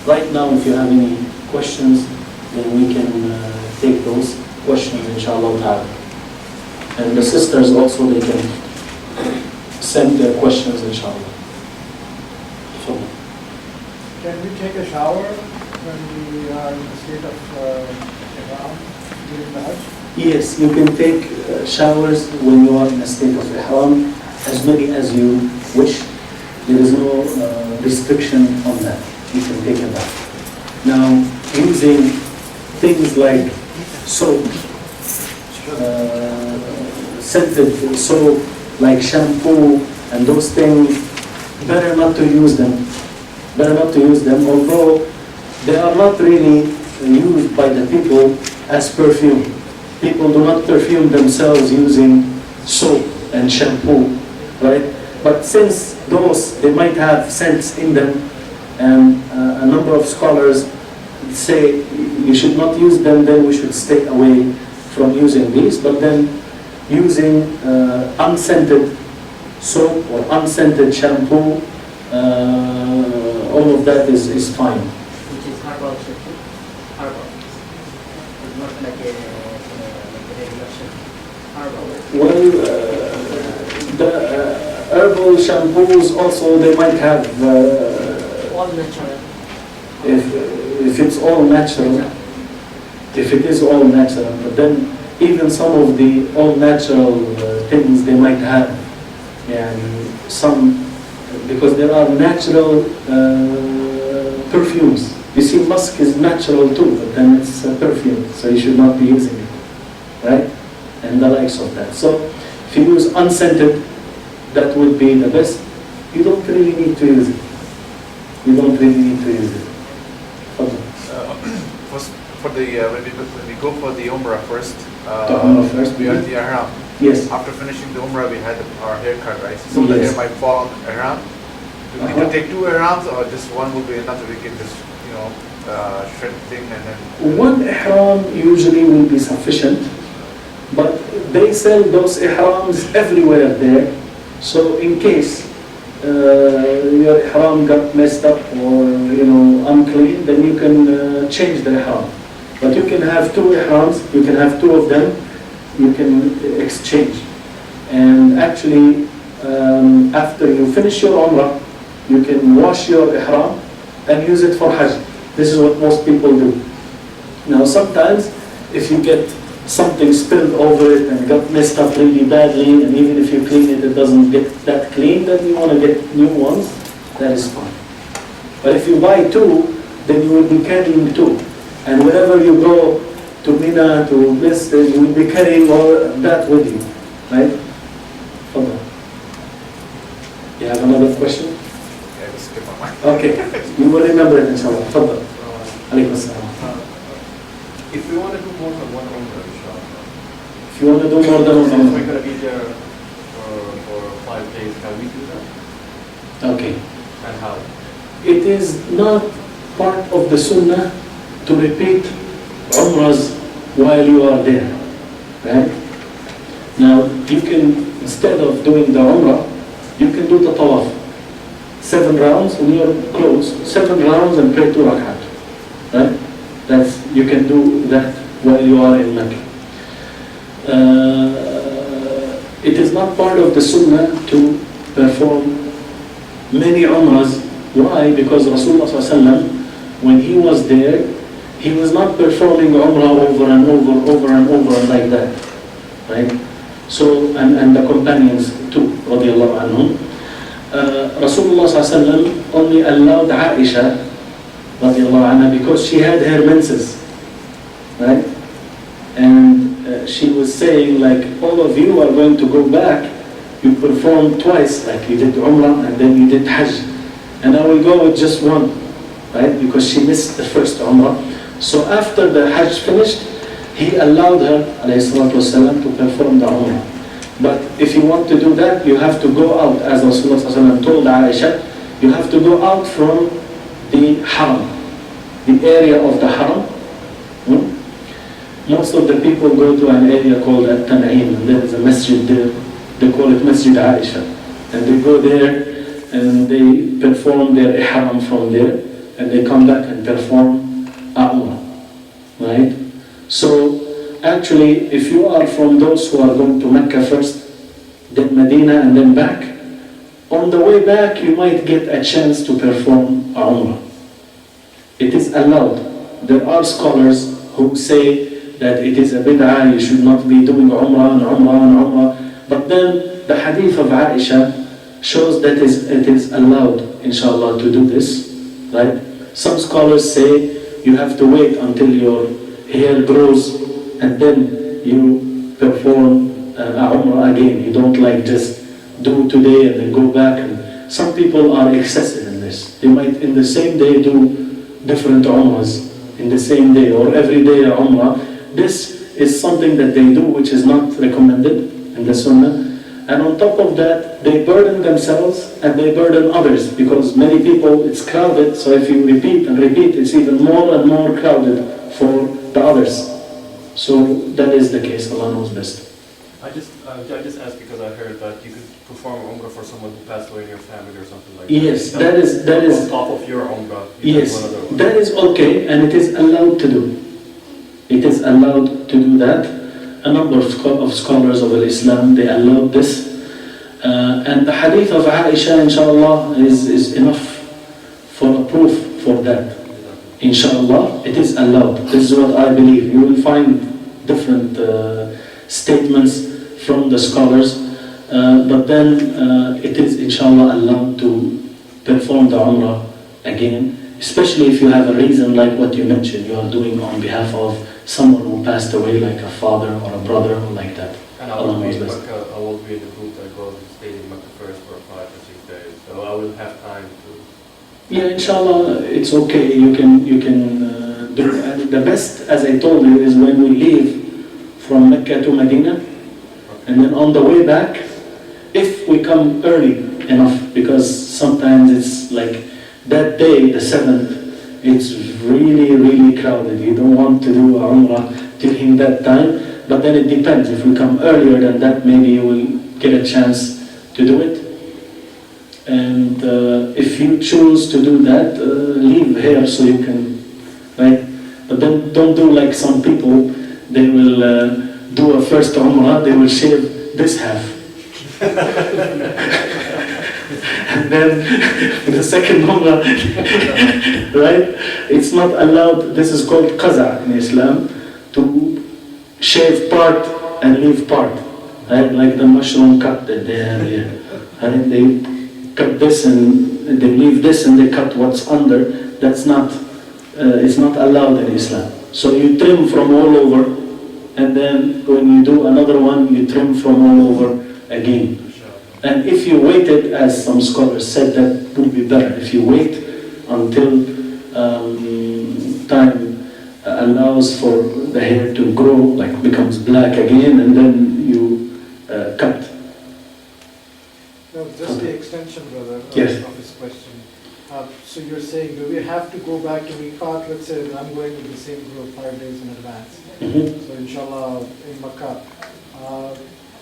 right now, if you have any questions, then we can take those questions, inshallah ta'ala. And the sisters also, they can send their questions, inshallah. Can we take a shower when we are in the state of Ihram during the Hajj? Yes, you can take showers when you are in a state of Ihram, as many as you wish. There is no restriction on that. You can take a bath. Now, using things like soap, scented soap, like shampoo, and those things, better not to use them. Better not to use them, although they are not really used by the people as perfume. People do not perfume themselves using soap and shampoo, right? But since those, they might have scents in them, and a number of scholars say you should not use them, then we should stay away from using these. But then using unscented soap or unscented shampoo, all of that is fine. Which is herbal shampoo? Herbal. It's not like a regular shampoo. Herbal. Well, the herbal shampoos also, they might have... all natural. If it's all natural, if it is all natural, but then even some of the all natural things they might have, some, because there are natural perfumes. You see, musk is natural too, but then it's a perfume, so you should not be using it, right? And the likes of that. So if you use unscented, that would be the best. You don't really need to use it. You don't really need to use it. When we go for the Umrah first, we are in the Ihram. Yes. After finishing the Umrah, we had our haircut, right? So the Yes. hair might fall on Ihram. Do we need to take two Ihrams, or just one will be enough? We can just, shred the thing and then... One Ihram usually will be sufficient, but they sell those Ihrams everywhere there. So in case your Ihram got messed up or unclean, then you can change the Ihram. But you can have two Ihrams, you can have two of them, you can exchange. And actually, after you finish your Umrah, you can wash your Ihram and use it for Hajj. This is what most people do. Now sometimes, if you get something spilled over it and got messed up really badly, and even if you clean it, it doesn't get that clean, then you want to get new ones, that is fine. But if you buy two, then you will be carrying two. And wherever you go, to Mina, to this, you will be carrying all that with you, right? Hold on. You have another question? Yeah, just skip on mine. Okay, you will remember it inshallah. Hold on. Alaykum assalam. If we want to do more than one Umrah, inshallah. If you want to do more than Since one we're going to be there for 5 days, can we do that? Okay. And how? It is not part of the sunnah to repeat umrahs while you are there, right? Now, you can, instead of doing the umrah, you can do the tawaf. 7 rounds when you are close, 7 rounds and pray 2 rakat, right? You can do that while you are in Mecca. It is not part of the sunnah to perform many umrahs. Why? Because Rasulullah ﷺ, when he was there, he was not performing umrah over and over like that, right? So, and the companions too, radiallahu anhum. Rasulullah ﷺ only allowed Aisha, radiallahu anha, because she had her menses, right? And she was saying, like, all of you are going to go back, you perform twice, like you did Umrah and then you did Hajj, and I will go with just one, right? Because she missed the first Umrah. So after the Hajj finished, he allowed her, alayhi salatu wasalam, to perform the Umrah. But if you want to do that, you have to go out, as Rasulullah ﷺ told Aisha, you have to go out from the Haram, the area of the Haram. Most of the people go to an area called At-Tan'im, and there is a masjid there, they call it Masjid Aisha. And they go there and they perform their ihram from there, and they come back and perform Umrah, right? So actually, if you are from those who are going to Mecca first, then Medina, and then back, on the way back you might get a chance to perform Umrah. It is allowed. There are scholars who say that it is a bid'ah, you should not be doing Umrah and Umrah and Umrah. But then the hadith of Aisha shows that it is allowed, inshallah, to do this, right? Some scholars say you have to wait until your hair grows and then you perform Umrah again. You don't like just do today and then go back. And some people are excessive in this. They might in the same day do different Umrahs in the same day or every day a Umrah. This is something that they do which is not recommended in the Sunnah. And on top of that, they burden themselves and they burden others because many people, it's crowded, so if you repeat and repeat, it's even more and more crowded for the others. So that is the case, Allah knows best. I just asked because I heard that you could perform Umrah for someone who passed away in your family or something like that. Yes, that is on top of your Umrah. Yes, that is okay, and it is allowed to do. It is allowed to do that. A number of scholars of Islam, they allowed this. And the hadith of Aisha, inshallah, is enough for a proof for that. Inshallah, it is allowed. This is what I believe. You will find different statements from the scholars, but then it is inshallah allowed to perform the Umrah again, especially if you have a reason like what you mentioned, you are doing on behalf of someone who passed away, like a father or a brother or like that. And I won't be in the group that goes and stays in Mecca first for 5 or 6 days, so I will have time to... Yeah, inshallah, it's okay, you can do it. And the best, as I told you, is when we leave from Mecca to Medina, and then on the way back, if we come early enough, because sometimes it's like that day, the 7th, it's really, really crowded. You don't want to do Umrah during that time, but then it depends. If we come earlier than that, maybe you will get a chance to do it. And if you choose to do that, leave hair so you can, right? But then don't do like some people, they will do a first Umrah, they will shave this half. And then the second Umrah, right? It's not allowed, this is called qaza in Islam, to shave part and leave part, right? Like the mushroom cut that they have here. And they cut this and they leave this and they cut what's under. That's not, it's not allowed in Islam. So you trim from all over, and then when you do another one, you trim from all over again. And if you waited, as some scholars said, that would be better. If you wait until time allows for the hair to grow, like becomes black again, and then you cut. No, just the extension, brother, Yes. of his question. So you're saying, do we have to go back to Miqat? Let's say that I'm going with the same group 5 days in advance. Mm-hmm. So inshallah, in Makkah,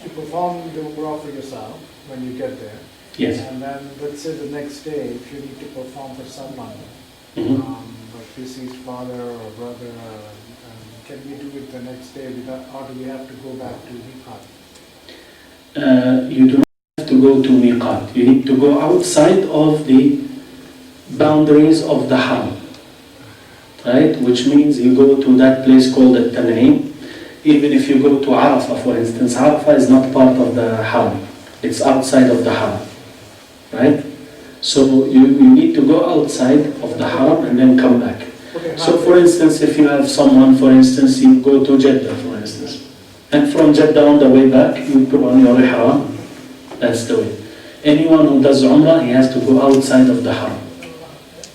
you perform the Umrah for yourself when you get there. Yes. And then, let's say the next day, if you need to perform for someone, Mm-hmm. like deceased father or brother, can we do it the next day, or do we have to go back to Miqat? You do not have to go to Miqat. You need to go outside of the boundaries of the Haram, right? Which means you go to that place called the Tan'im. Even if you go to Arafah, for instance, Arafah is not part of the Haram. It's outside of the Haram, right? So you need to go outside of the Haram and then come back. Okay, So for instance, if you have someone, for instance, you go to Jeddah, for instance. And from Jeddah on the way back, you put on your ihram. That's the way. Anyone who does Umrah, he has to go outside of the Haram.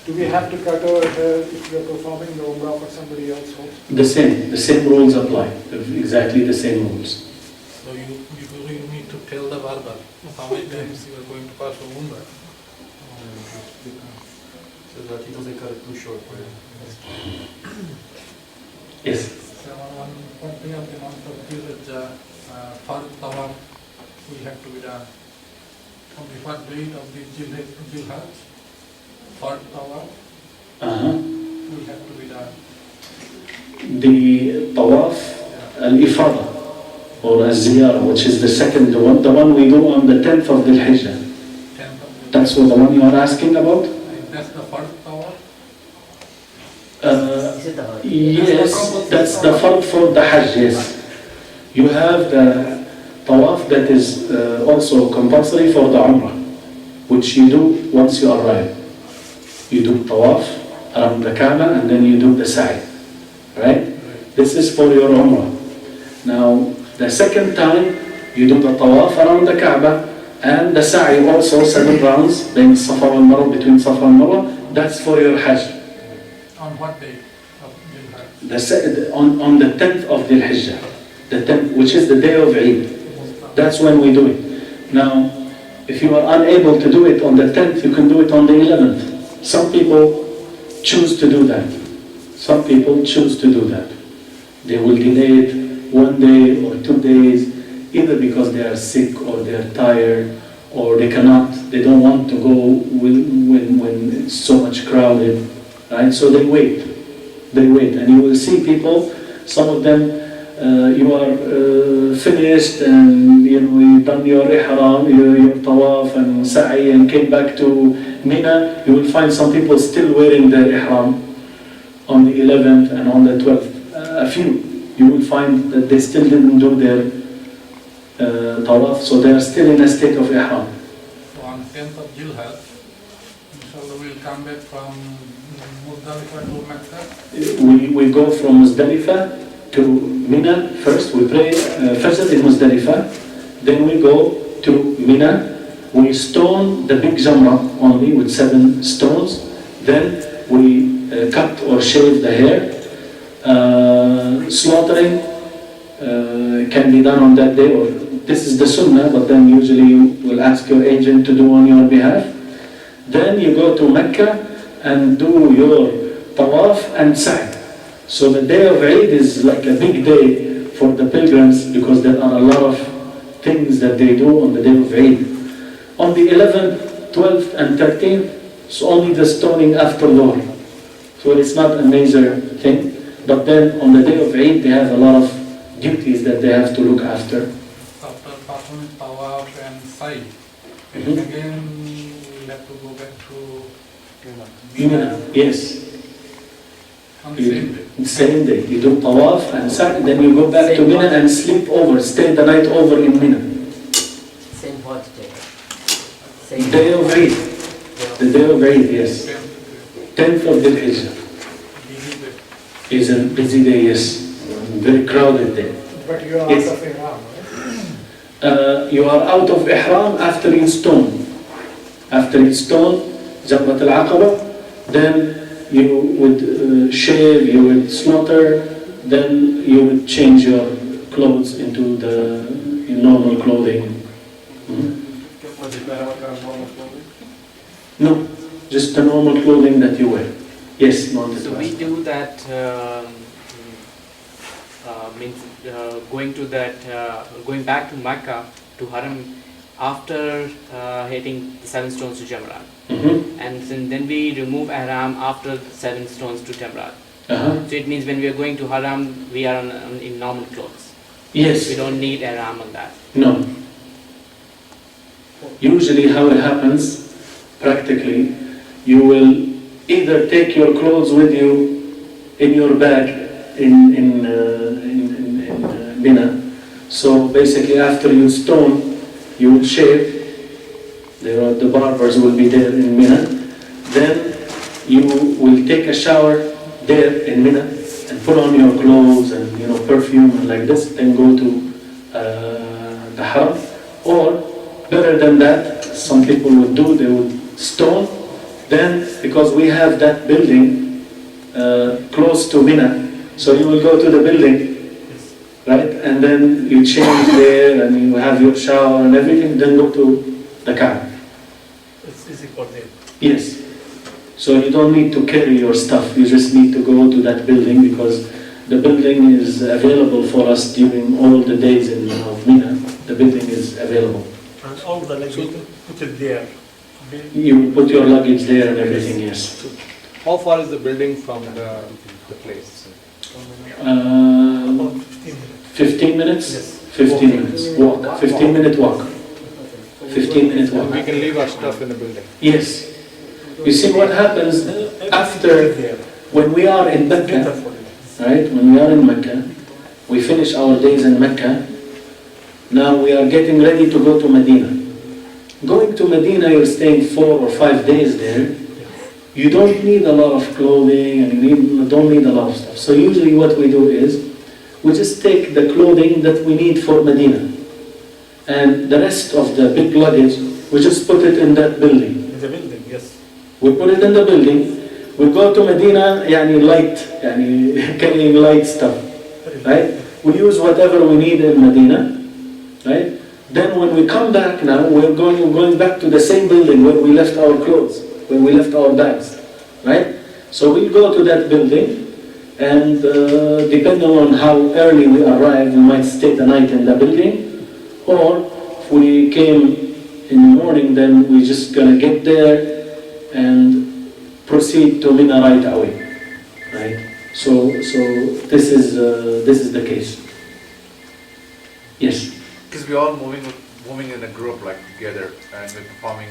Do we have to cut our hair if we are performing the Umrah for somebody else also? The same rules apply. Exactly the same rules. So you need to tell the barber how many times you are going to pass Umrah. So that he doesn't cut it too short for you. Yes. One thing of the month of Dhul-Hijjah, Fard Tawaf, we have to be done. On the first date of the Dhul-Hajj, Fard Tawaf, will have to be done. The tawaf al-ifada or al-ziyara, which is the second one, the one we do on the 10th of the Hijjah. 10th of the That's what the one you are asking about? That's the first tawaf. This is the Yes, that's the fard for the Hajj, yes. You have the tawaf that is also compulsory for the Umrah, which you do once you arrive. You do tawaf around the Kaaba and then you do the sa'i, right? This is for your Umrah. Now, the second time, you do the tawaf around the Kaaba and the sa'i also 7 rounds between Safa and Marwa, that's for your Hajj. On what day of Dhul Hijjah? On the 10th of the Hijjah, the 10th, which is the day of Eid. That's when we do it. Now, if you are unable to do it on the 10th, you can do it on the 11th. Some people choose to do that. Some people choose to do that. They will delay it 1 day or 2 days, either because they are sick or they are tired or they cannot, they don't want to go when it's so much crowded, right? So they wait, and you will see people, some of them, you are finished and you've done your ihram, your tawaf and sa'i and came back to Mina, you will find some people still wearing their ihram on the 11th and on the 12th. A few, you will find that they still didn't do their tawaf, so they are still in a state of ihram. So on 10th of Dhul Hijjah, inshallah we'll come back from Muzdalifah to Mecca. We go from Muzdalifah to Mina first, we pray Fajr in Muzdalifah, then we go to Mina, we stone the big Jamrah only with 7 stones, then we cut or shave the hair. Slaughtering can be done on that day, or this is the sunnah, but then usually you will ask your agent to do on your behalf. Then you go to Mecca and do your tawaf and sa'i. So the day of Eid is like a big day for the pilgrims because there are a lot of things that they do on the day of Eid. On the 11th, 12th and 13th, it's only the stoning after Dhuhr. So it's not a major thing. But then on the day of Eid, they have a lot of duties that they have to look after. After performing tawaf and sa'i, and again we'll have to go back to Mina Yes. on the same day. Same day. You do tawaf and sa'i, then you go back to Mina and sleep over, stay the night over in Mina. same what day? Same Day of Eid. The day of Eid, yes. 10th of Dhul Hijjah. Is a busy day, yes. Very crowded day. But you are out Yes. of Ihram, right? You are out of Ihram after you stone. After you stone, Jamrat al-Aqaba, then you would shave, you would slaughter, then you would change your clothes into the normal clothing. No, just the normal clothing that you wear. Yes, not So we do that, means going back to Mecca, to Haram, after hitting the 7 stones to Jamrat. And then we remove Ihram after 7 stones to Jamrat. So it means when we are going to Haram, we are in normal clothes. Yes. We don't need Ihram on that. No. Usually how it happens, practically, you will either take your clothes with you in your bag in Mina. So basically after you stone, you will shave. The barbers will be there in Mina. Then you will take a shower there in Mina and put on your clothes and perfume and like this, then go to the Haram. Or better than that, some people would do, they would stone. Then, because we have that building close to Mina, so you will go to the building, right? And then you change there and you have your shower and everything, then go to the Kaaba. It's easy for them. Yes. So you don't need to carry your stuff, you just need to go to that building because the building is available for us during all the days of Mina. The building is available. And all the luggage, put it there. You put your luggage there and everything, yes. How far is the building from the place? Uh, 15 minutes? 15 minutes walk. 15-minute walk. 15-minute We walk. can leave our stuff in the building. Yes. You see what happens after, when we are in Mecca, right? When we are in Mecca, we finish our days in Mecca. Now we are getting ready to go to Medina. Going to Medina, you're staying 4 or 5 days there. You don't need a lot of clothing and you don't need a lot of stuff. So usually what we do is, we just take the clothing that we need for Medina. And the rest of the big luggage, we just put it in that building. In the building, yes. We put it in the building. We go to Medina, light, carrying light stuff, right? We use whatever we need in Medina, right? Then when we come back now, we're going back to the same building where we left our clothes, where we left our bags, right? So we'll go to that building, and depending on how early we arrive, we might stay the night in the building, or if we came in the morning, then we're just gonna get there and proceed to Mina right away, right? So this is the case. Yes. Because we're all moving in a group, like together, and we're performing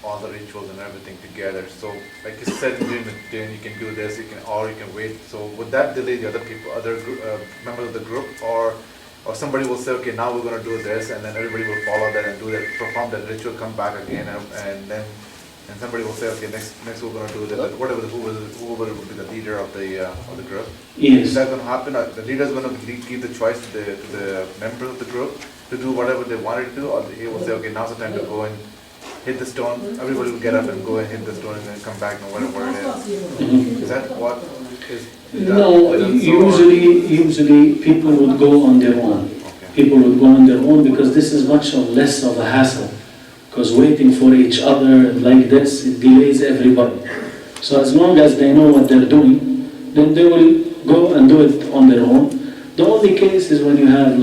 all the rituals and everything together. So, like you said, during the day, you can do this, you can wait. So, would that delay the other people, members of the group, or somebody will say, okay, now we're going to do this, and then everybody will follow that and do that, perform that ritual, come back again, and then somebody will say, okay, next we're going to do that. Whatever, whoever will be the leader of the group. Yes. Is that going to happen? The leader is going to give the choice to the members of the group to do whatever they wanted to do, or he will say, okay, now's the time to go and hit the stone. Everybody will get up and go and hit the stone and then come back and whatever it is. Is that what is? No, usually people would go on their own. Okay. People would go on their own because this is much less of a hassle. Because waiting for each other like this, it delays everybody. So as long as they know what they're doing, then they will go and do it on their own. The only case is when you have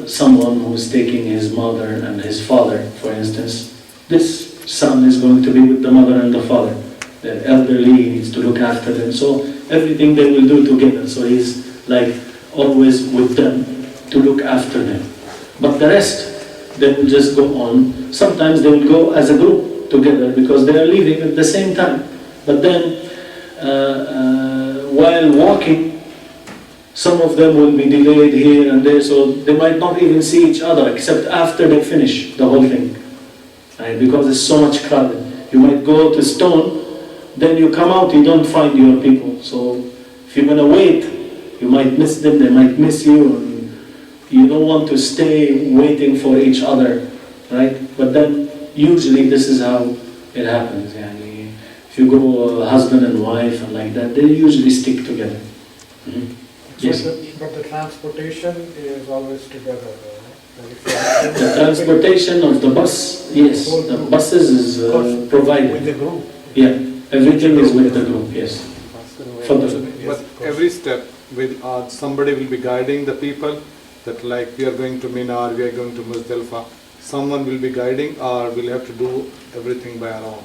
someone who's taking his mother and his father, for instance. This son is going to be with the mother and the father. They're elderly, he needs to look after them. So everything they will do together. So he's always with them to look after them. But the rest, they will just go on. Sometimes they will go as a group together because they are leaving at the same time. But then, while walking, some of them will be delayed here and there, so they might not even see each other except after they finish the whole thing. Right? Because it's so much crowded. You might go to stone, then you come out, you don't find your people. So if you're going to wait, you might miss them, they might miss you, and you don't want to stay waiting for each other, right? But then usually this is how it happens. If you go husband and wife and like that, they usually stick together. Mm-hmm. Yes. But the transportation is always together. The transportation of the bus, yes, the buses is provided. With the group. Yeah, everything is with the group, yes. For the, But every step, somebody will be guiding the people, that we are going to Mina or we are going to Muzdalifah. Someone will be guiding, or we'll have to do everything by our own.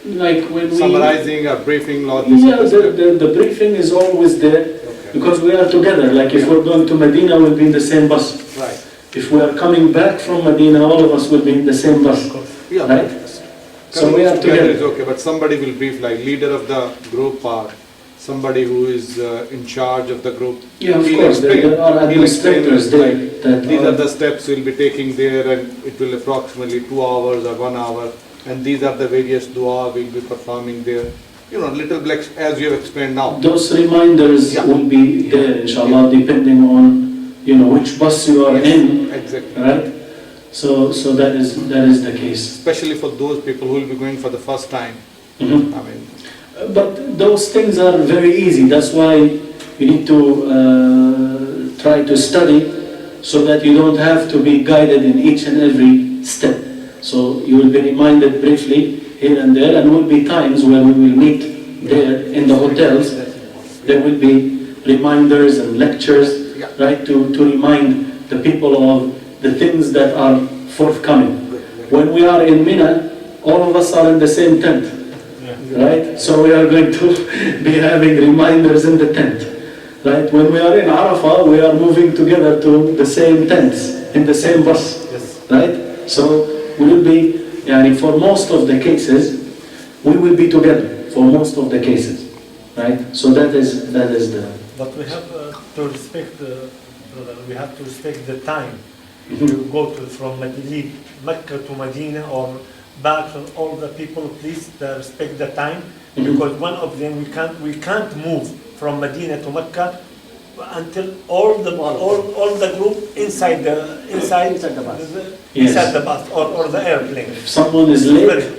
Like when we... Summarizing or briefing, the briefing is always there, because we are together. Like if we're going to Medina, we'll be in the same bus. Right. If we are coming back from Medina, all of us will be in the same bus. Yeah, right? So we are together. Is okay, but somebody will brief, like leader of the group or somebody who is in charge of the group. Yeah, of course, there are administrators there. These are the steps we'll be taking there, and it will approximately 2 hours or 1 hour. And these are the various dua we'll be performing there. Little blacks as you have explained now. Those reminders will be there, inshallah, depending on which bus you are in. Exactly. Right? So that is the case. Especially for those people who will be going for the first time. Mm-hmm. But those things are very easy. That's why you need to try to study so that you don't have to be guided in each and every step. So you will be reminded briefly here and there, and will be times where we will meet there in the hotels. There will be reminders and lectures, right, to remind the people of the things that are forthcoming. When we are in Mina, all of us are in the same tent. right? So we are going to be having reminders in the tent, right? When we are in Arafah, we are moving together to the same tents, in the same bus, right? So we will be, for most of the cases, we will be together for most of the cases, right? So that is the... But we have to respect, brother, we have to respect the time. If you go from Mecca to Medina or back, and all the people, please respect the time, because one of them we can't move from Medina to Mecca until all the group inside the bus or the airplane. If someone is late,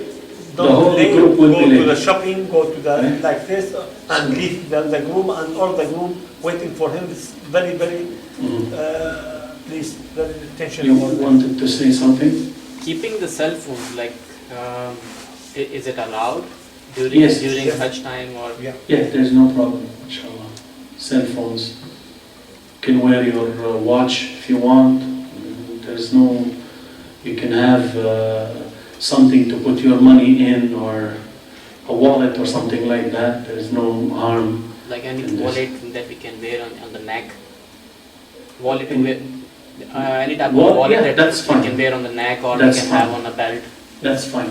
the whole group will be late. Go to the shopping, go to the like this, and leave the group and all the group waiting for him. It's very, very, please, very attention. You wanted to say something? Keeping the cell phones, like, is it allowed during Yes. Hajj time or? Yeah. Yeah, there's no problem, inshallah. Cell phones. You can wear your watch if you want. There's no... You can have something to put your money in, or a wallet or something like that. There's no harm. Like any wallet that we can wear on the neck? Wallet to wear, any type of wallet that we can wear on the neck, or we can have on a belt? That's fine.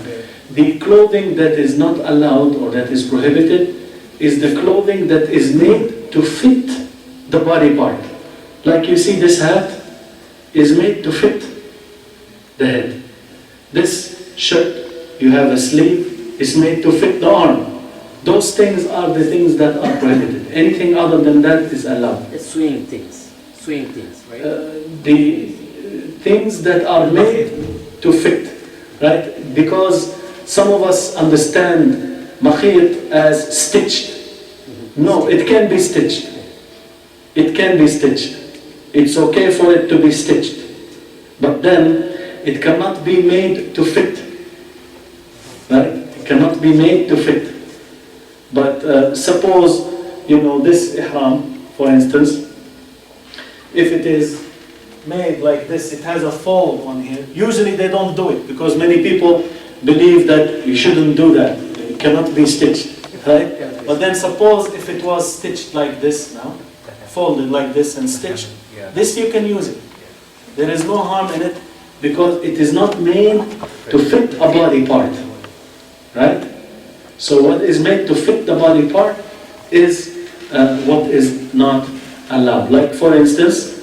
The clothing that is not allowed or that is prohibited is the clothing that is made to fit the body part. Like you see, this hat is made to fit the head. This shirt, you have a sleeve, is made to fit the arm. Those things are the things that are prohibited. Anything other than that is allowed. Swing things, right? The things that are made to fit, right? Because some of us understand makhit as stitched. No, it can be stitched. It can be stitched. It's okay for it to be stitched. But then, it cannot be made to fit. Right? It cannot be made to fit. But suppose, this ihram, for instance, if it is made like this, it has a fold on here. Usually they don't do it, because many people believe that you shouldn't do that. It cannot be stitched, right? But then suppose if it was stitched like this now, folded like this and stitched, this you can use it. There is no harm in it, because it is not made to fit a body part, right? So what is made to fit the body part is what is not allowed. Like for instance,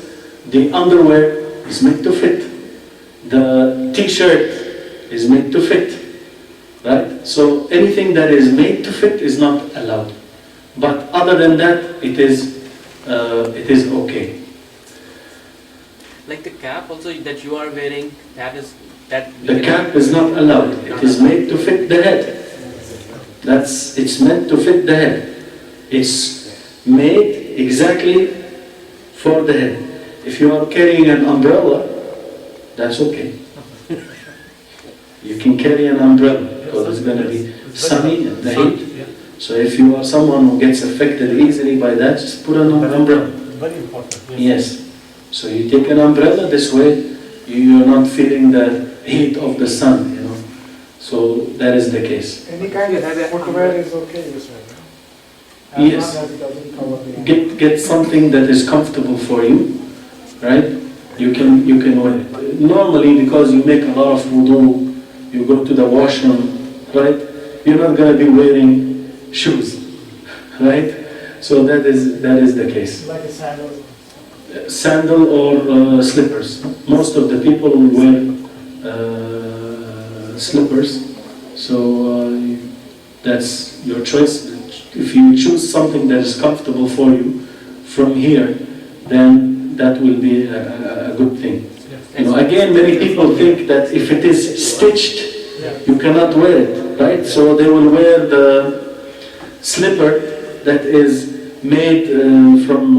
the underwear is made to fit. The t-shirt is made to fit, right? So anything that is made to fit is not allowed. But other than that, it is okay. Like the cap also that you are wearing, the cap is not allowed. It is made to fit the head. It's meant to fit the head. It's made exactly for the head. If you are carrying an umbrella, that's okay. You can carry an umbrella because it's going to be sunny and the heat. So if you are someone who gets affected easily by that, just put an umbrella. Very important. Yes. So you take an umbrella, this way you are not feeling the heat of the sun, So that is the case. Any kind of footwear is okay, you said. Yes. As long as it doesn't cover the hand. Get something that is comfortable for you, right? You can wear it. Normally, because you make a lot of wudu, you go to the washroom, right? You're not going to be wearing shoes, right? So that is the case. Like a sandal. Sandal or slippers. Most of the people will wear slippers, so that's your choice. If you choose something that is comfortable for you from here, then that will be a good thing. Again, many people think that if it is stitched, you cannot wear it, right? So they will wear the slipper that is made from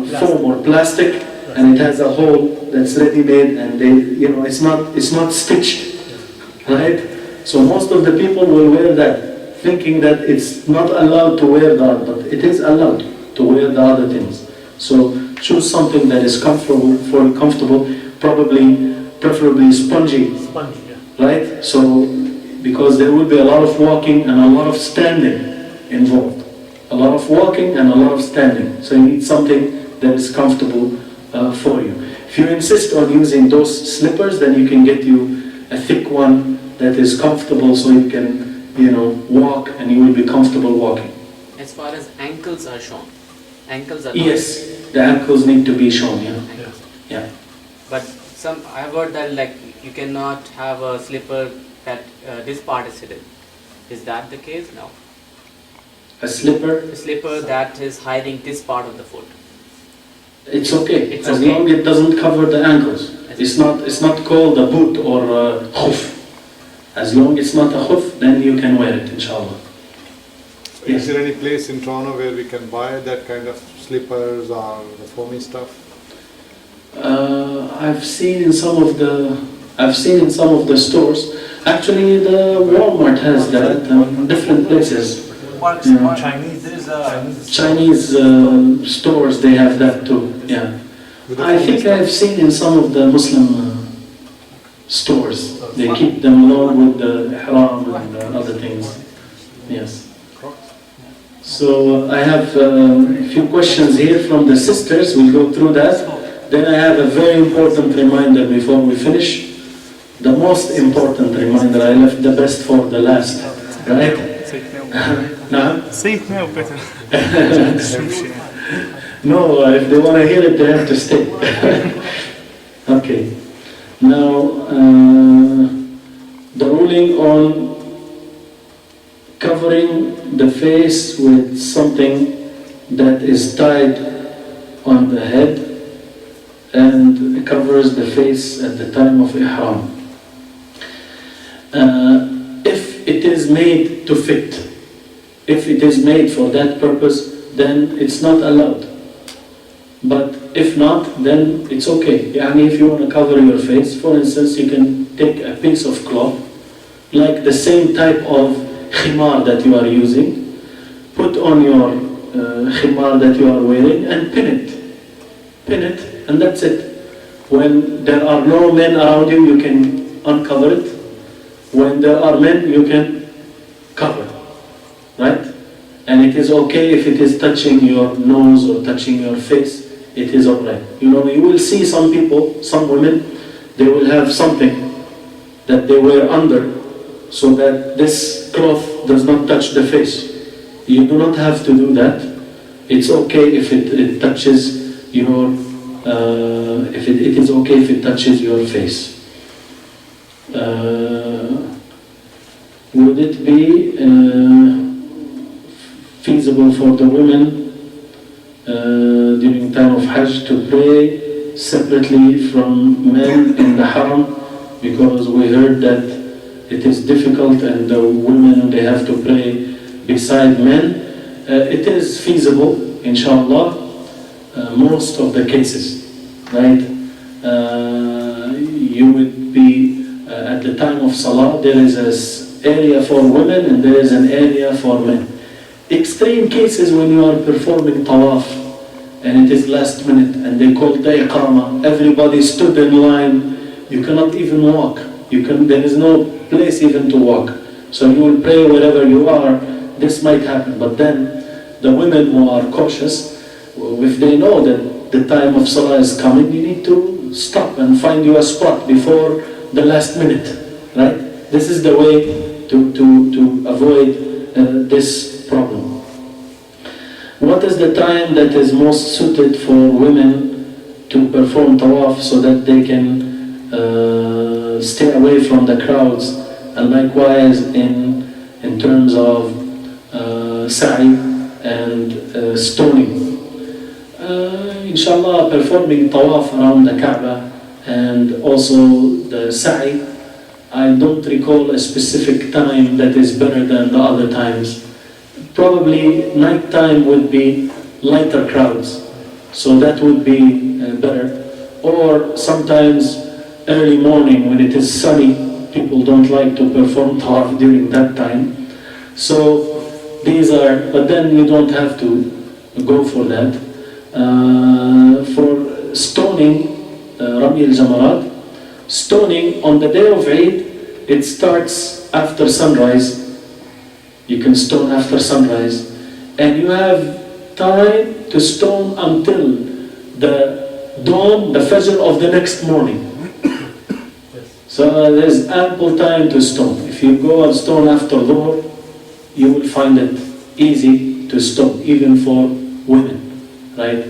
foam or plastic, and it has a hole that's ready-made, and it's not stitched, right? So most of the people will wear that, thinking that it's not allowed to wear that, but it is allowed to wear the other things. So choose something that is comfortable, preferably spongy, right? So because there will be a lot of walking and a lot of standing involved. A lot of walking and a lot of standing. So you need something that is comfortable for you. If you insist on using those slippers, then you can get you a thick one that is comfortable, so you can, walk and you will be comfortable walking. As far as ankles are shown, ankles are Yes, the ankles need to be shown, yeah. Ankles. Yeah. But I've heard that like you cannot have a slipper that this part is hidden. Is that the case? No. A slipper, A slipper that is hiding this part of the foot. it's okay, It's as okay. long as it doesn't cover the ankles. It's not called a boot or a khuf. As long as it's not a khuf, then you can wear it, inshallah. Is there any place in Toronto where we can buy that kind of slippers or the foamy stuff? I've seen in some of the stores. Actually, the Walmart has that. Different places. Yeah. Chinese, there is a Chinese stores, they have that too. Yeah. With the I foamy think stuff? I've seen in some of the Muslim stores. They keep them along with the ihram and other things. Yes. So I have a few questions here from the sisters. We'll go through that. Then I have a very important reminder before we finish. The most important reminder, I left the best for the last. Right? No? Say it now better. No, if they want to hear it, they have to stay. Okay. Now, the ruling on covering the face with something that is tied on the head and covers the face at the time of ihram. If it is made to fit, if it is made for that purpose, then it's not allowed. But if not, then it's okay. If you want to cover your face, for instance, you can take a piece of cloth, like the same type of khimar that you are using, put on your khimar that you are wearing and pin it. Pin it, and that's it. When there are no men around you, you can uncover it. When there are men, you can cover, right? And it is okay if it is touching your nose or touching your face, it is alright. You will see some people, some women, they will have something that they wear under so that this cloth does not touch the face. You do not have to do that. It's okay if it touches your, it is okay if it touches your face. Would it be feasible for the women during time of Hajj to pray separately from men in the haram? Because we heard that it is difficult and the women, they have to pray beside men. It is feasible, inshallah, most of the cases, right? You would be, at the time of Salah, there is an area for women and there is an area for men. Extreme cases when you are performing tawaf and it is last minute and they call the iqamah, everybody stood in line, you cannot even walk. There is no place even to walk. So you will pray wherever you are, this might happen. But then the women who are cautious, if they know that the time of Salah is coming, you need to stop and find you a spot before the last minute, right? This is the way to avoid this problem. What is the time that is most suited for women to perform tawaf so that they can stay away from the crowds, and likewise in terms of sa'i and stoning? Inshallah, performing tawaf around the Kaaba and also the sa'i, I don't recall a specific time that is better than the other times. Probably night time would be lighter crowds, so that would be better. Or sometimes early morning when it is sunny, people don't like to perform tawaf during that time. So these are, but then you don't have to go for that. For stoning, Rami al-Jamarat, stoning on the day of Eid it starts after sunrise. You can stone after sunrise, and you have time to stone until the dawn, the fajr of the next morning. So there's ample time to stone. If you go and stone after dhuhr, you will find it easy to stone, even for women, right?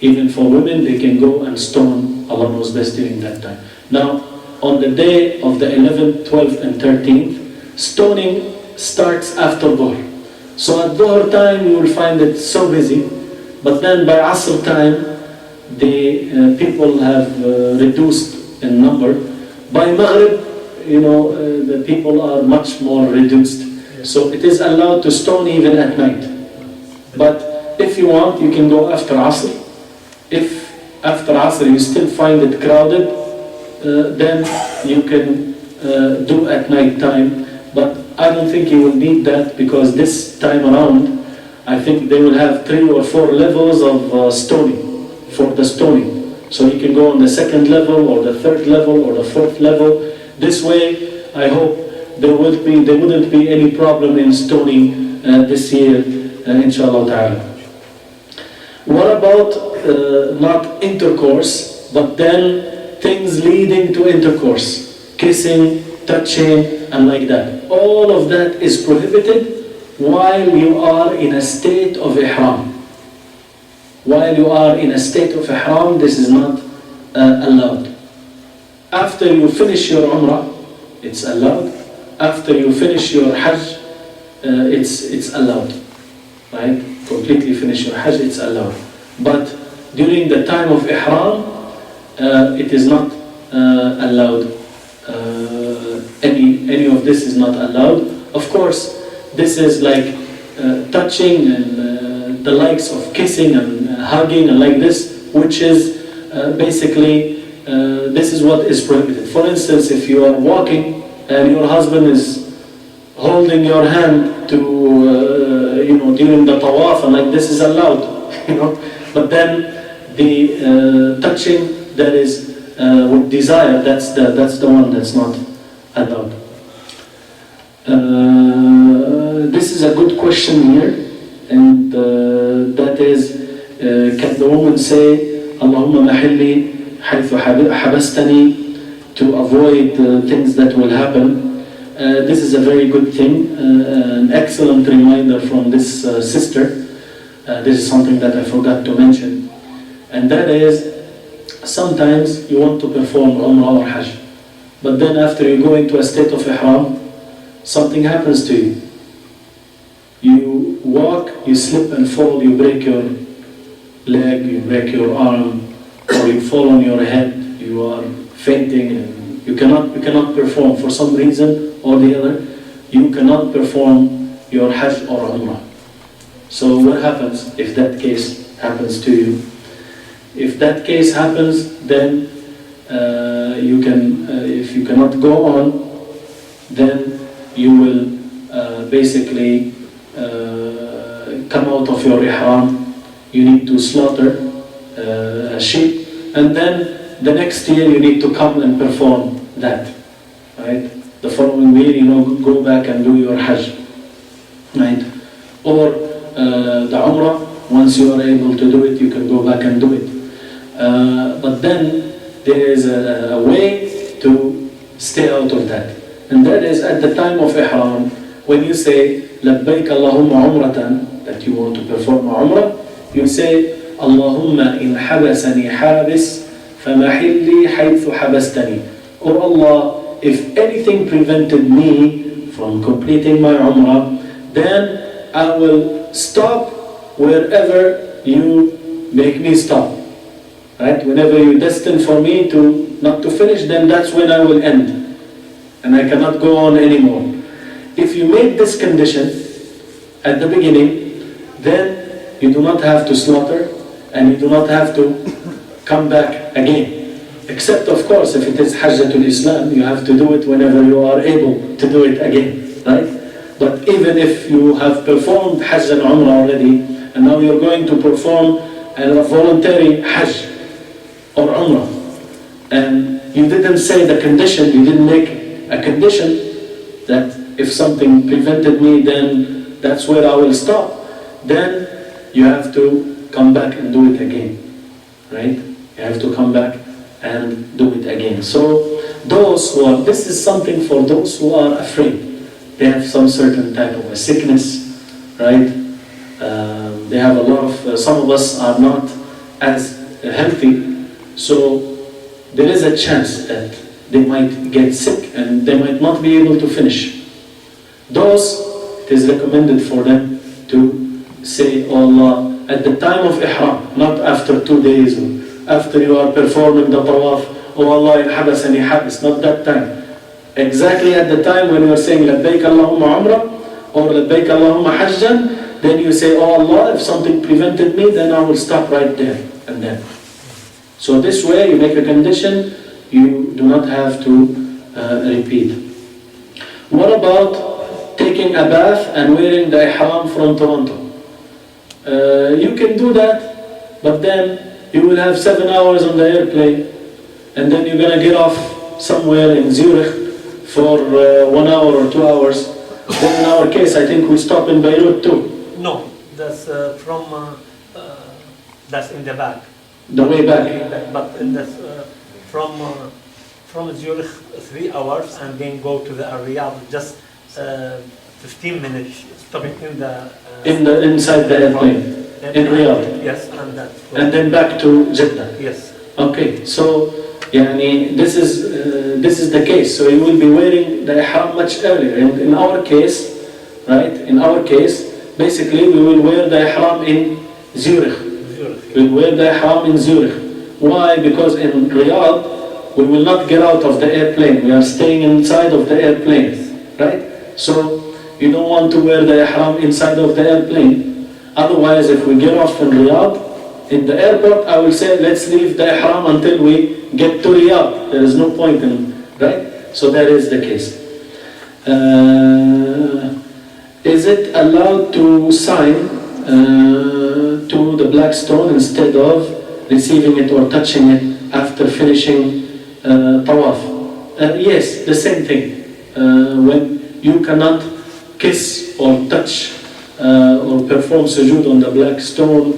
Even for women, they can go and stone. Allah knows best during that time. Now, on the day of the 11th, 12th, and 13th, stoning starts after dhuhr. So at dhuhr time, you will find it so busy, but then by asr time, the people have reduced in number. By maghrib, the people are much more reduced. So it is allowed to stone even at night. But if you want, you can go after asr. If after asr you still find it crowded, then you can do at night time. But I don't think you will need that, because this time around, I think they will have 3 or 4 levels of stoning, for the stoning. So you can go on the 2nd level, or the 3rd level, or the 4th level. This way, I hope there wouldn't be any problem in stoning this year, inshallah ta'ala. What about not intercourse, but then things leading to intercourse? Kissing, touching, and like that. All of that is prohibited while you are in a state of ihram. While you are in a state of ihram, this is not allowed. After you finish your umrah, it's allowed. After you finish your hajj, it's allowed. Right? Completely finish your hajj, it's allowed. But during the time of ihram, it is not allowed. Any of this is not allowed. Of course, this is like touching and the likes of kissing and hugging and like this, which is basically, this is what is prohibited. For instance, if you are walking and your husband is holding your hand to, during the tawaf, and like this is allowed, But then the touching that is with desire, that's the one that's not allowed. This is a good question here, and that is, can the woman say, Allahumma mahilli haythu habastani, to avoid things that will happen? This is a very good thing, an excellent reminder from this sister. This is something that I forgot to mention, and that is, sometimes you want to perform Umrah or Hajj, but then after you go into a state of Ihram, something happens to you. You walk, you slip and fall, you break your leg, you break your arm, or you fall on your head, you are fainting, and you cannot perform for some reason or the other. You cannot perform your Hajj or Umrah. So what happens if that case happens to you? If that case happens, then if you cannot go on, then you will basically come out of your ihram. You need to slaughter a sheep, and then the next year you need to come and perform that, right? The following year, go back and do your Hajj, right? Or the Umrah, once you are able to do it, you can go back and do it. But then there is a way to stay out of that, and that is at the time of ihram, when you say labbaik Allahumma umratan, that you want to perform umrah, you say Allahumma in habasani habis famahilli haythu habastani. Oh Allah, if anything prevented me from completing my umrah, then I will stop wherever you make me stop. Right? Whenever you destine for me not to finish, then that's when I will end, and I cannot go on anymore. If you make this condition at the beginning, then you do not have to slaughter, and you do not have to come back again. Except, of course, if it is Hajjatul Islam, you have to do it whenever you are able to do it again, right? But even if you have performed Hajj and Umrah already, and now you're going to perform a voluntary Hajj or Umrah, and you didn't say the condition, you didn't make a condition that if something prevented me, then that's where I will stop. Then you have to come back and do it again, right? You have to come back and do it again. So those who are, this is something for those who are afraid. They have some certain type of a sickness, right? They have a lot of, some of us are not as healthy, so there is a chance that they might get sick and they might not be able to finish. Those, it is recommended for them to say, "Oh Allah," at the time of ihram, not after 2 days or after you are performing the tawaf, "Oh Allah, in habasani habis," not that time. Exactly at the time when you are saying labbaik Allahumma umrah or labbaik Allahumma hajjan, then you say, "Oh Allah, if something prevented me, then I will stop right there and then." So this way you make a condition, you do not have to repeat. What about taking a bath and wearing the ihram from Toronto? You can do that, but then you will have 7 hours on the airplane, and then you're going to get off somewhere in Zurich for 1 hour or 2 hours. Then in our case, I think we stop in Beirut too. No, that's that's in the back. The way back. But in the, from Zurich 3 hours and then go to the Riyadh just 15 minutes stopping in the inside the airplane in Riyadh. Yes, and then back to Jeddah. Yes. Okay, so yani, this is the case. So you will be wearing the ihram much earlier. In our case, right? In our case, basically we will wear the ihram in Zurich. We'll wear the ihram in Zurich. Why? Because in Riyadh, we will not get out of the airplane. We are staying inside of the airplane, right? So you don't want to wear the ihram inside of the airplane. Otherwise, if we get off in Riyadh, in the airport, I will say, let's leave the ihram until we get to Riyadh. There is no point in, right? So that is the case. Is it allowed to sign to the black stone instead of receiving it or touching it after finishing tawaf? Yes, the same thing. When you cannot kiss or touch or perform sujood on the black stone,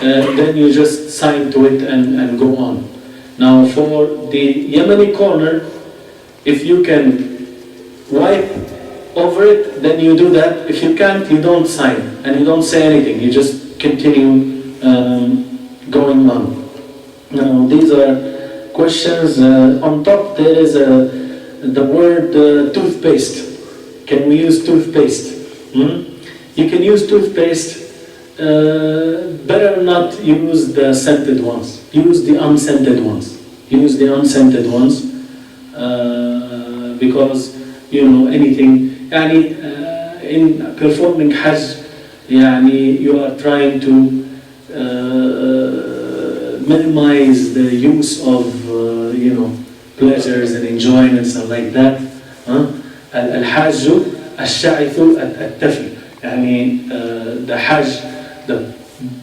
then you just sign to it and go on. Now for the Yemeni corner, if you can wipe over it, then you do that. If you can't, you don't sign and you don't say anything. You just continue going on. Now these are questions. On top there is the word toothpaste. Can we use toothpaste? You can use toothpaste. Better not use the scented ones. Use the unscented ones. Use the unscented ones because anything. In performing Hajj, you are trying to minimize the use of pleasures and enjoyments and like that. Al-Hajj al-Sha'ithu al-Tafi. The Hajj, the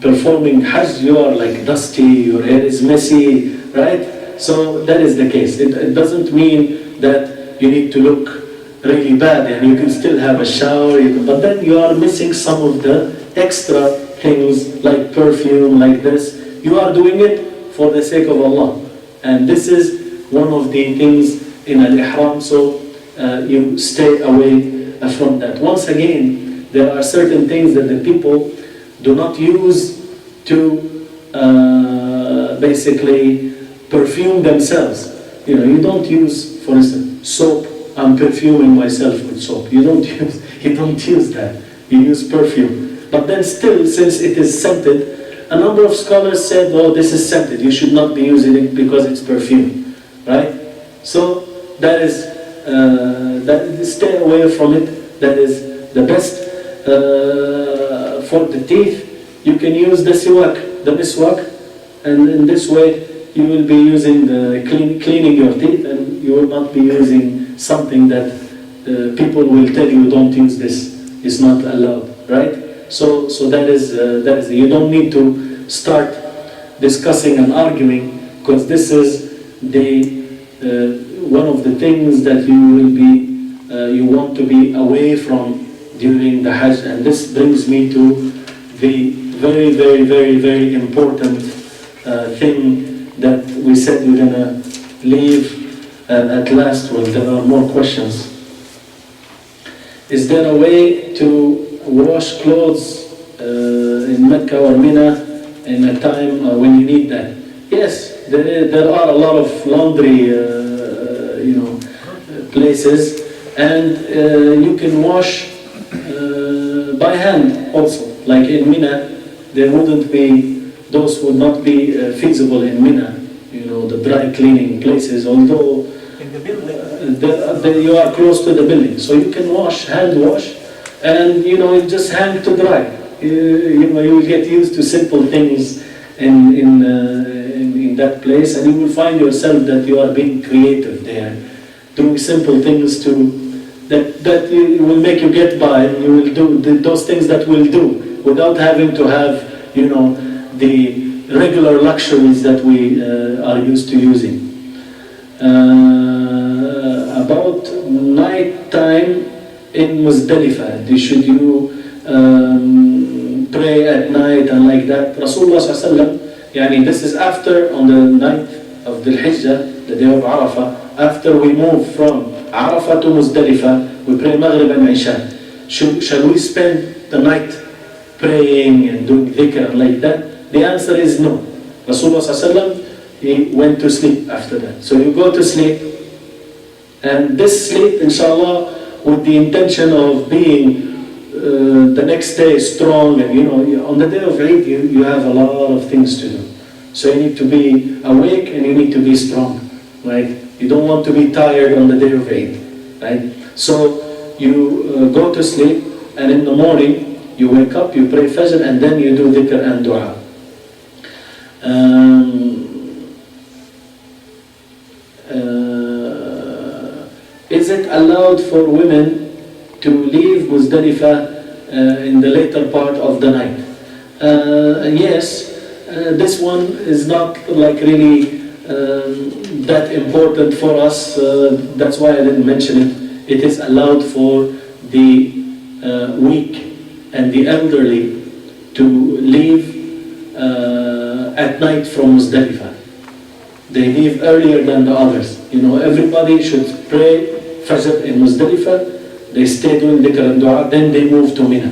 performing Hajj, you are like dusty, your hair is messy, right? So that is the case. It doesn't mean that you need to look really bad and you can still have a shower, but then you are missing some of the extra things like perfume, like this. You are doing it for the sake of Allah. And this is one of the things in al-Ihram, so you stay away from that. Once again, there are certain things that the people do not use to basically perfume themselves. You don't use, for instance, soap. I'm perfuming myself with soap. You don't use that. You use perfume. But then still, since it is scented, a number of scholars said, "Oh, this is scented. You should not be using it because it's perfume." Right? So that is stay away from it. That is the best. For the teeth, you can use the miswak, and in this way you will be using cleaning your teeth, and you will not be using something that people will tell you don't use this. It's not allowed, right? So that is you don't need to start discussing and arguing, because this is the one of the things that you want to be away from during the Hajj. And this brings me to the very, very, very, very important thing that we said we're going to leave at last. Well, there are more questions. Is there a way to wash clothes in Mecca or Mina in a time when you need that? Yes, there are a lot of laundry places, and you can wash by hand also. Like in Mina, those would not be feasible in Mina, the dry cleaning places, although In the building. you are close to the building. So you can hand wash, and you just hang to dry. You will get used to simple things in that place, and you will find yourself that you are being creative there, doing simple things that will make you get by. You will do those things that will do without having to have the regular luxuries that we are used to using. About night time in Muzdalifah, should you pray at night and like that? Rasulullah sallallahu alaihi wasallam, this is after, on the night of the Hijjah, the day of Arafah, after we move from Arafah to Muzdalifah, we pray Maghrib and Isha. Shall we spend the night praying and doing dhikr and like that? The answer is no. Rasulullah sallallahu alaihi wasallam, he went to sleep after that. So you go to sleep, and this sleep, inshallah, with the intention of being the next day strong, and on the day of Eid you have a lot of things to do. So you need to be awake and you need to be strong, right? You don't want to be tired on the day of Eid, right? So you go to sleep, and in the morning you wake up, you pray Fajr, and then you do dhikr and dua. Is it allowed for women to leave Muzdalifah in the later part of the night? Yes, this one is not like really that important for us. That's why I didn't mention it. It is allowed for the weak and the elderly to leave at night from Muzdalifah. They leave earlier than the others. Everybody should pray Fajr in Muzdalifah, they stay doing dhikr and dua, then they move to Mina.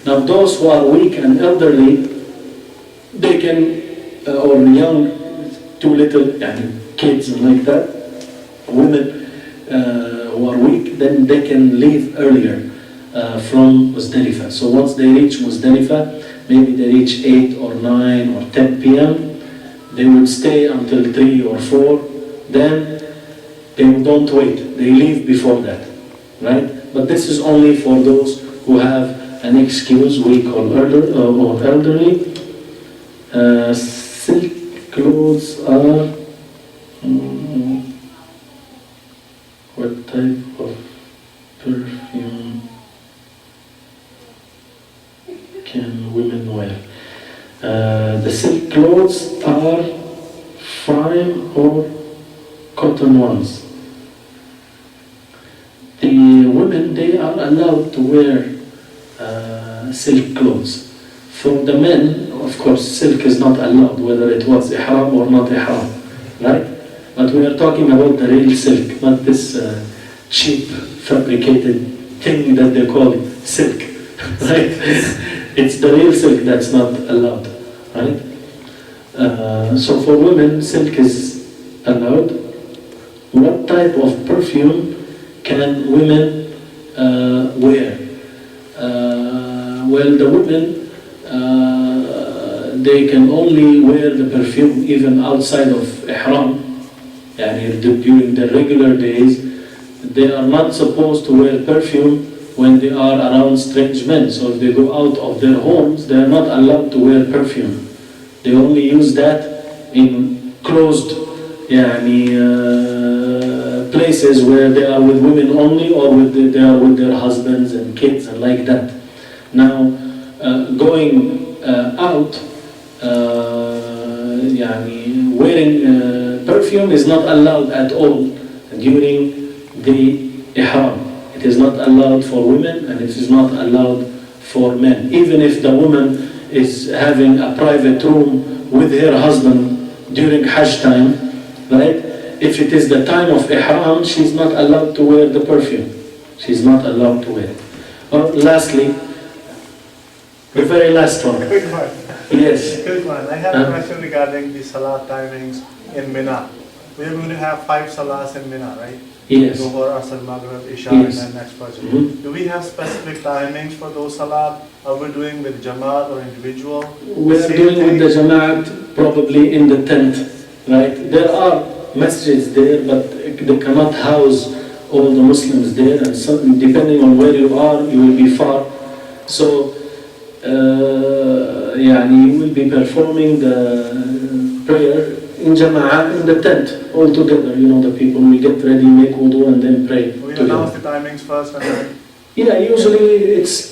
Now those who are weak and elderly, they can, or young, too little, kids and like that, women who are weak, then they can leave earlier from Muzdalifah. So once they reach Muzdalifah, maybe they reach 8 or 9 or 10 p.m., they would stay until 3 or 4, then they don't wait, they leave before that, right? But this is only for those who have an excuse, weak or elderly. Silk clothes are, what type of perfume can women wear? The silk clothes are fine or cotton ones. The women, they are allowed to wear silk clothes. For the men, of course, silk is not allowed, whether it was ihram or not ihram, right? But we are talking about the real silk, not this cheap fabricated thing that they call silk, right? It's the real silk that's not allowed, right? So for women, silk is allowed. What type of perfume can women wear? Well, the women, they can only wear the perfume even outside of ihram. During the regular days, they are not supposed to wear perfume when they are around strange men. So if they go out of their homes, they are not allowed to wear perfume. They only use that in closed places where they are with women only, or they are with their husbands and kids and like that. Now, going out, wearing perfume is not allowed at all during the ihram. It is not allowed for women and it is not allowed for men. Even if the woman is having a private room with her husband during Hajj time, right? If it is the time of ihram, she's not allowed to wear the perfume. She's not allowed to wear it. Lastly, the very last one. Quick one. Yes. Quick one. I have a question regarding the salah timings in Mina. We are going to have 5 salahs in Mina, right? Yes. Dhuhr, Asr, Maghrib, Isha, Yes. and then next Fajr. Mhm. Do we have specific timings for those salat? Are we doing with Jamaat or individual? We are Same doing with the thing? Jamaat probably in the tent, right? There are masjids there, but they cannot house all the Muslims there, and some, depending on where you are, you will be far. So, you will be performing the prayer in Jama'ah in the tent all together. You know, the people will get ready, make wudu, and then pray We together. announce the timings first and then Yeah, usually it's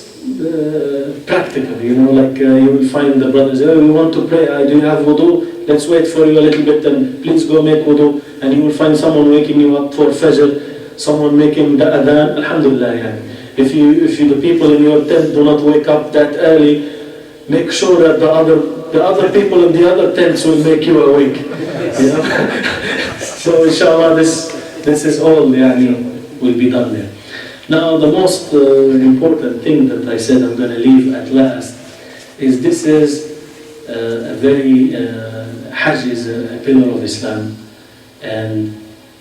practical, you know, like you will find the brothers, oh, we want to pray, do you have wudu? Let's wait for you a little bit and please go make wudu. And you will find someone waking you up for Fajr, someone making the adhan, alhamdulillah. Yeah. If you, the people in your tent do not wake up that early, make sure that the other people in the other tents will make you awake. You know? So inshallah this is all will be done there. Now the most important thing that I said I'm going to leave at last is this is a very, Hajj is a pillar of Islam, and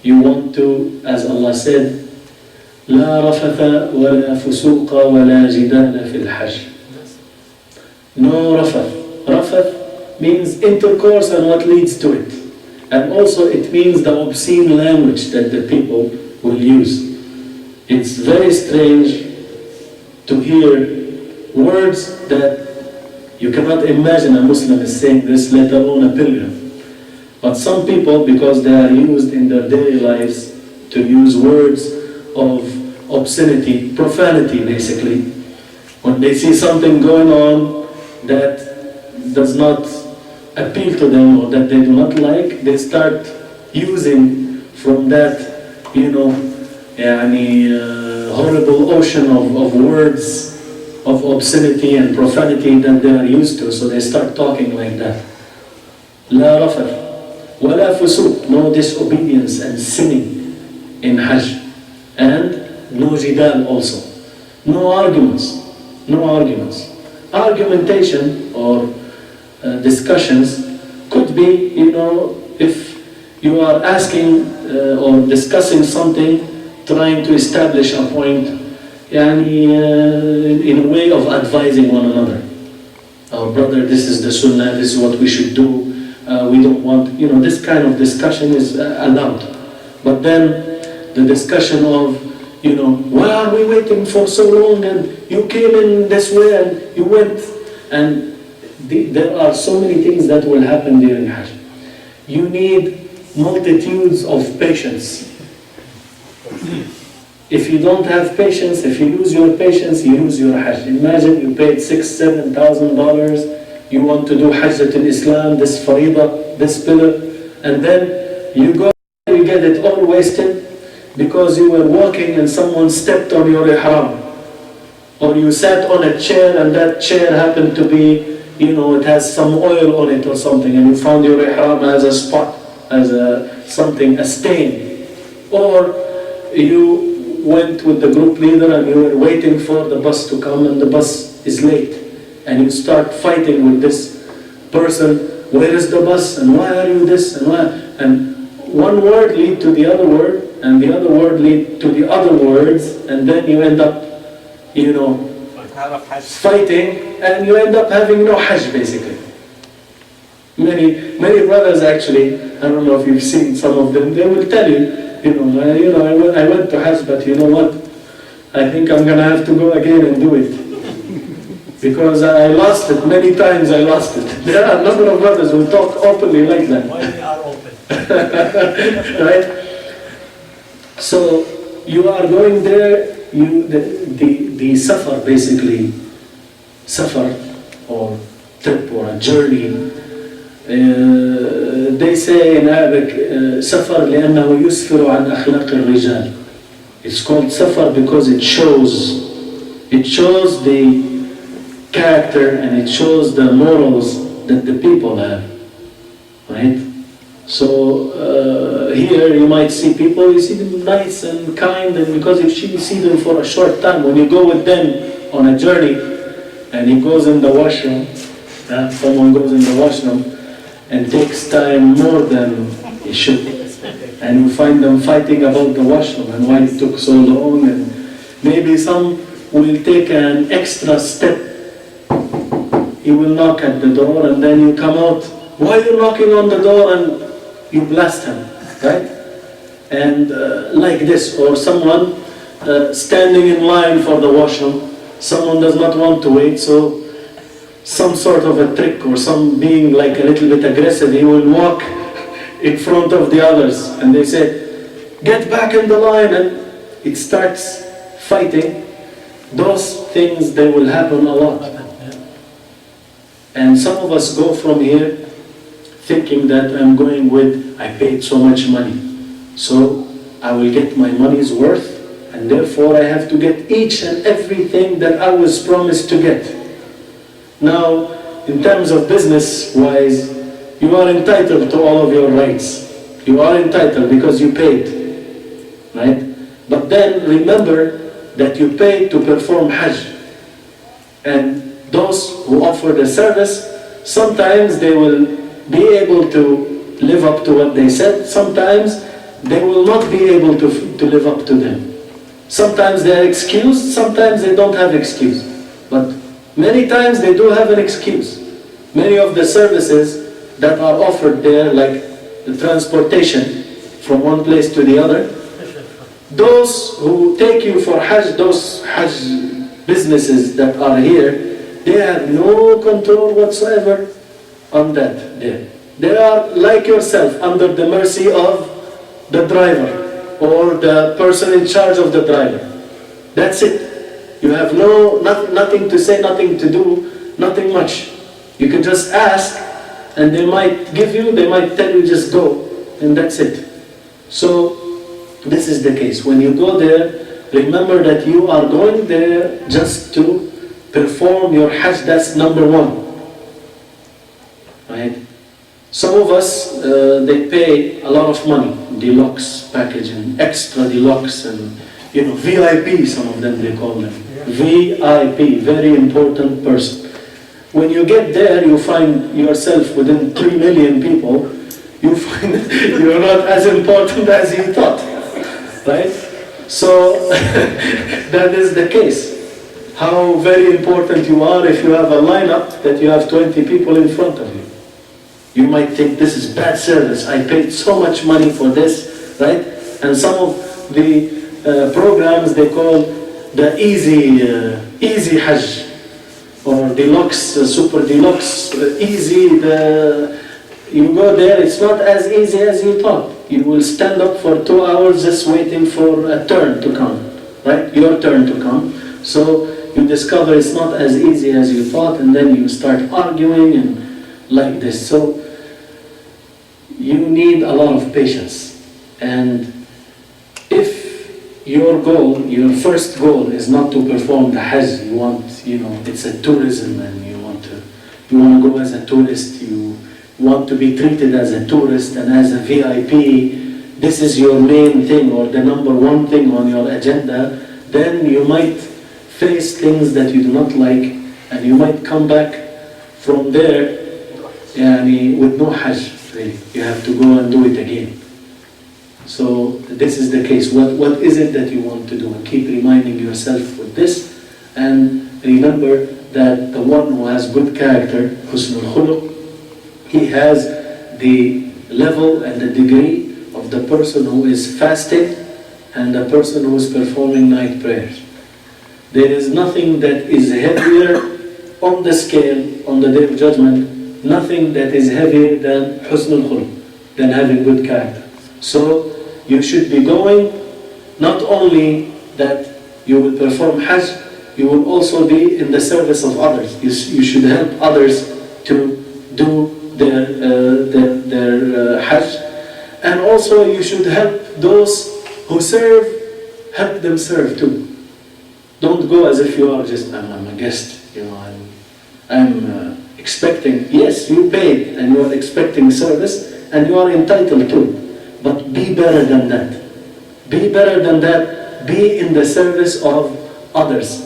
you want to, as Allah said, لا رفث ولا فسوق ولا جدال في الحج. No rafath. Rafath means intercourse and what leads to it. And also it means the obscene language that the people will use. It's very strange to hear words that you cannot imagine a Muslim is saying this, let alone a pilgrim. But some people, because they are used in their daily lives to use words of obscenity, profanity basically, when they see something going on that does not appeal to them or that they do not like, they start using from that, horrible ocean of words of obscenity and profanity that they are used to, so they start talking like that. لا رفث ولا فسوق, no disobedience and sinning in Hajj, and no jidal also, no arguments. Argumentation or discussions could be, if you are asking or discussing something, trying to establish a point, in a way of advising one another. Our brother, this is the sunnah, this is what we should do, we don't want, this kind of discussion is allowed. But then the discussion of, why are we waiting for so long, and you came in this way and you went, and there are so many things that will happen during Hajj. You need multitudes of patience. If you don't have patience, if you lose your patience, you lose your Hajj. Imagine you paid $6,000-7,000, you want to do Hajjat al-Islam, this faridah, this pillar, and then you go, you get it all wasted because you were walking and someone stepped on your ihram. Or you sat on a chair and that chair happened to be, it has some oil on it or something, and you found your ihram as a spot, as a stain. Or you went with the group leader and you were waiting for the bus to come and the bus is late. And you start fighting with this person, where is the bus and why are you this and why? And one word lead to the other word and the other word lead to the other words, and then you end up, fighting, and you end up having no Hajj basically. Many brothers actually, I don't know if you've seen some of them, they will tell you, I went to Hajj, but you know what? I think I'm gonna have to go again and do it. Because I lost it, many times I lost it. There are a number of brothers who talk openly like that. why they are open? Right? So you are going there, the safar basically, safar or trip or a journey, they say in Arabic, سفر لأنه يسفر عن أخلاق الرجال. It's called safar because it shows the character and it shows the morals that the people have, right? So here you might see people, you see them nice and kind, and because if you see them for a short time, when you go with them on a journey and he goes in the washroom, someone goes in the washroom and takes time more than he should, and you find them fighting about the washroom and why it took so long, and maybe some will take an extra step. He will knock at the door and then you come out, why are you knocking on the door, and you blast him, right? And like this, or someone standing in line for the washroom, someone does not want to wait, so some sort of a trick or some being like a little bit aggressive, he will walk in front of the others and they say, get back in the line, and it starts fighting. Those things, they will happen a lot. And some of us go from here thinking that I'm going with, I paid so much money, so I will get my money's worth, and therefore I have to get each and everything that I was promised to get. Now, in terms of business-wise, you are entitled to all of your rights. You are entitled because you paid, right? But then remember that you paid to perform Hajj. And those who offer the service, sometimes they will be able to live up to what they said. Sometimes they will not be able to live up to them. Sometimes they are excused, sometimes they don't have excuse. But many times they do have an excuse. Many of the services that are offered there, like the transportation from one place to the other, those who take you for Hajj, those Hajj businesses that are here, they have no control whatsoever on that there. They are like yourself, under the mercy of the driver or the person in charge of the driver. That's it. You have nothing to say, nothing to do, nothing much. You can just ask and they might give you, they might tell you just go, and that's it. So this is the case. When you go there, remember that you are going there just to perform your Hajj. That's number one, right? Some of us, they pay a lot of money, deluxe package and extra deluxe and VIP, some of them they call them. VIP, very important person. When you get there, you find yourself within 3 million people, you find you're not as important as you thought, right? So that is the case. How very important you are if you have a lineup that you have 20 people in front of you. You might think this is bad service, I paid so much money for this, right? And some of the programs they call the easy Hajj or deluxe, super deluxe, easy. You go there, it's not as easy as you thought. You will stand up for 2 hours just waiting for a turn to come, right? Your turn to come. So you discover it's not as easy as you thought, and then you start arguing and like this. So you need a lot of patience. And if your goal, your first goal is not to perform the Hajj, you want, it's a tourism and you want to go as a tourist, you want to be treated as a tourist and as a VIP, this is your main thing or the number one thing on your agenda, then you might face things that you do not like, and you might come back from there with no Hajj, really. You have to go and do it again. So this is the case. What is it that you want to do? And keep reminding yourself with this, and remember that the one who has good character, husnul khuluq, he has the level and the degree of the person who is fasting and the person who is performing night prayers. There is nothing that is heavier on the scale on the Day of Judgment, nothing that is heavier than husnul khuluq, than having good character. So you should be going, not only that you will perform Hajj, you will also be in the service of others. You should help others to do their Hajj. And also you should help those who serve, help them serve too. Don't go as if you are just, I'm a guest, I'm expecting, yes, you paid and you are expecting service and you are entitled to, but be better than that. Be better than that, be in the service of others.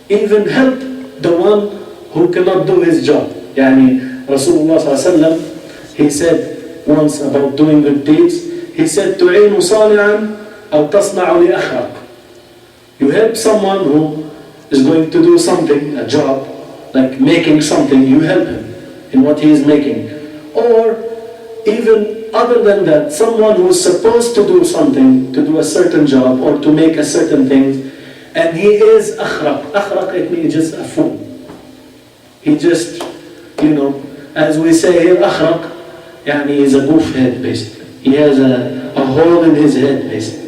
Even help the one who cannot do his job. Rasulullah sallallahu he said once about doing good deeds, he said, تُعِينُ صَانِعًا أَوْ تَصْنَعُ لِأَخْرَقٍ. You help someone who is going to do something, a job, like making something, you help him in what he is making. Or even other than that, someone who is supposed to do something, to do a certain job or to make a certain thing, and he is akhraq. Akhraq, it means just a fool. He just, as we say here, akhraq, he's a goof head basically. He has a hole in his head basically.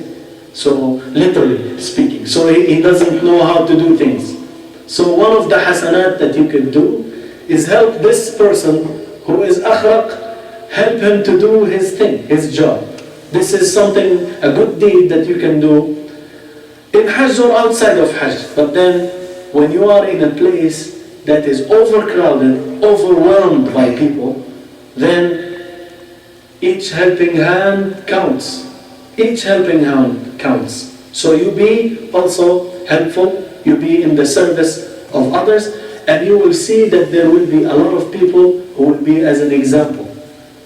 So, literally speaking. So he doesn't know how to do things. So one of the hasanat that you can do is help this person who is akhraq, help him to do his thing, his job. This is something, a good deed that you can do in Hajj or outside of Hajj. But then when you are in a place that is overcrowded, overwhelmed by people, then each helping hand counts. Each helping hand counts. So you be also helpful, you be in the service of others, and you will see that there will be a lot of people who will be as an example.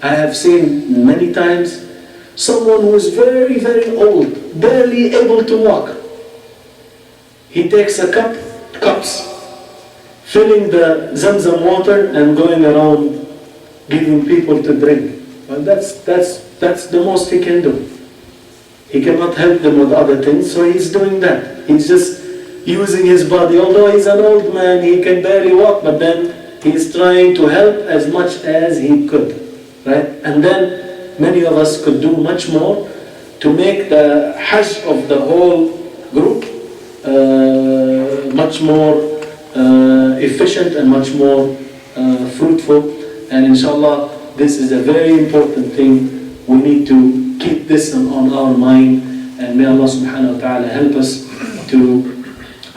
I have seen many times someone who is very, very old, barely able to walk. He takes cups, filling the Zamzam water and going around giving people to drink. Well, that's the most he can do. He cannot help them with other things, so he's doing that. He's just using his body. Although he's an old man, he can barely walk, but then he's trying to help as much as he could, right? And then many of us could do much more to make the Hajj of the whole group much more efficient and much more fruitful. And inshallah, this is a very important thing. We need to keep this on our mind, and may Allah subhanahu wa ta'ala help us to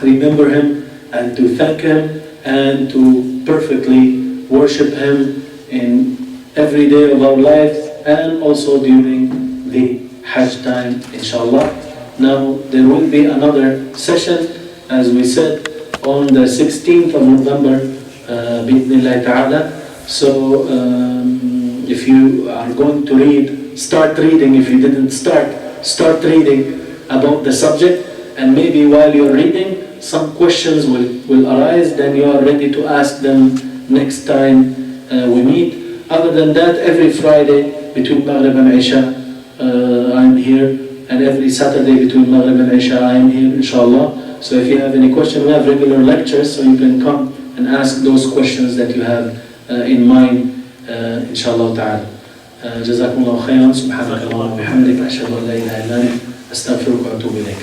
remember Him and to thank Him and to perfectly worship Him in every day of our lives and also during the Hajj time, inshallah. Now there will be another session, as we said, on the 16th of November, bi'idhnillah ta'ala. So if you are going to start reading. If you didn't start reading about the subject, and maybe while you're reading, some questions will arise, then you are ready to ask them next time we meet. Other than that, every Friday between Maghrib and Isha, I'm here, and every Saturday between Maghrib and Isha, I'm here, inshallah. So if you have any question, we have regular lectures, so you can come and ask those questions that you have in mind, inshallah ta'ala. جزاكم الله خيرا سبحانك اللهم وبحمدك أشهد أن لا إله إلا أنت أستغفرك وأتوب إليك.